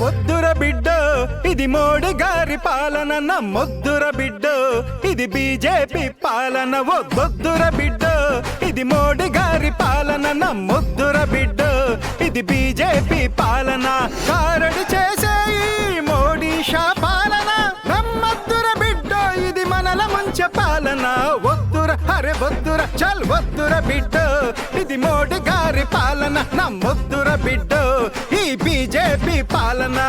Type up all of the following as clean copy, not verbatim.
వద్దుర బిడ్డో ఇది మోడీ గారి పాలన, నమ్మొద్దుర బిడ్డో ఇది బీజేపీ పాలన. వద్దొద్దుర బిడ్డో ఇది మోడీ గారి పాలన, నమ్మొద్దుర బిడ్డో ఇది బీజేపీ పాలన. కారడి చేసే ఈ మోడీ షా పాలన, నమ్మొద్దుర బిడ్డో ఇది మనల ముంచె పాలన. వద్దుర అరే వద్దుర చల్ వద్దుర బిడ్డో ఇది మోడీ గారి పాలన, నమ్మొద్దుర బిడ్డో ఈ బీజేపీ పాలన.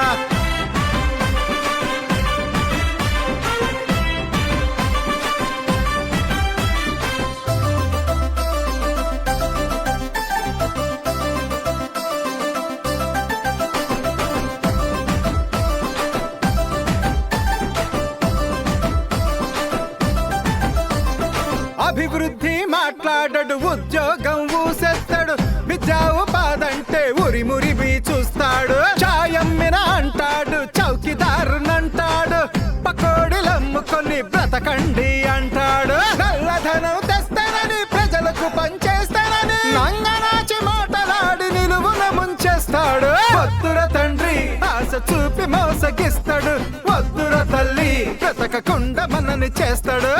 అభివృద్ధి మాట్లాడడు, ఉద్యోగం ఊసెత్తడు, విద్యా ఉపాధంటే ఉరిమురివి చూస్తాడు. చాయమ్మిన అంటాడు, చౌకీదారునంటాడు, పకోడీలమ్ముకొని బ్రతకండి అంటాడు. నల్లధనం తెస్తానని ప్రజలకు పనిచేస్తానని నంగనాచి మాటలాడి నిలువున ముంచేస్తాడు. వద్దుర తండ్రి ఆశ చూపి మోసగిస్తాడు, వద్దుర తల్లి బ్రతకకుండా మనని చేస్తాడు.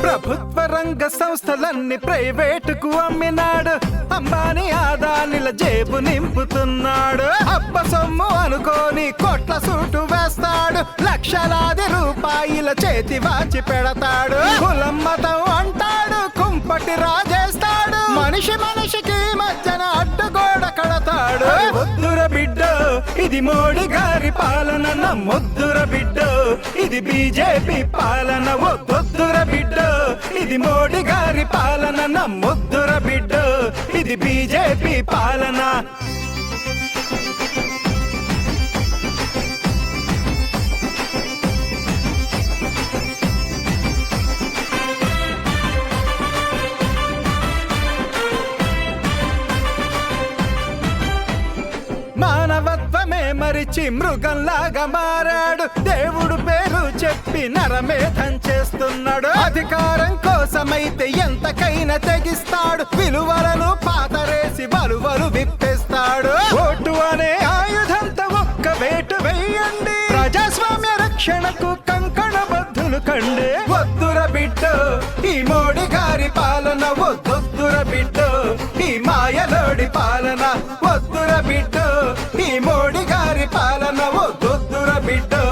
ప్రభుత్వ రంగ సంస్థలన్నీ ప్రైవేటుకు అమ్మినాడు, అంబానీ ఆదానిల జేబు నింపుతున్నాడు. అబ్బ సొమ్ము అనుకోని కోట్ల సూటు వేస్తాడు, లక్షలాది రూపాయల చేతి వాచి పెడతాడు. కులం మతం అంటాడు, కుంపటి రాజేస్తాడు, మనిషి మనిషికి మధ్యన అడ్డుగోడ కడతాడు. వద్దుర బిడ్డో ఇది మోడీ గారి పాలన, నమ్మొద్దుర బిడ్డో ఇది బీజేపీ పాలన. వద్దుర బిడ్డో ఇది మోడీ గారి పాలన, నమ్మొద్దుర బిడ్డో ఇది బీజేపీ పాలన. మానవత్వమే మరిచి మృగంలాగా మారాడు, దేవుడు పేరు చెప్పి నరమేధం చేస్తున్నాడు. అధికారం కోసమైతే ఎంతకైనా తెగిస్తాడు, విలువలను పాతరేసి వలువలు విప్పేస్తాడు. ఓటు అనే ఆయుధంతో ఒక్క వేటు వేయండి, ప్రజాస్వామ్య రక్షణకు కంకణబద్ధులు కండి. వద్దుర బిడ్డో ఈ మోడీ గారి పాలన, వద్దొద్దుర బిడ్డో ఈ మాయలోడి పాలన. వద్దుర బిడ్డో ఈ మోడీ గారి పాలన, వద్దొద్దుర బిడ్డో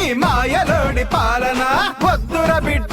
ఈ మాయలోడి పాలన. వద్దుర బిడ్డో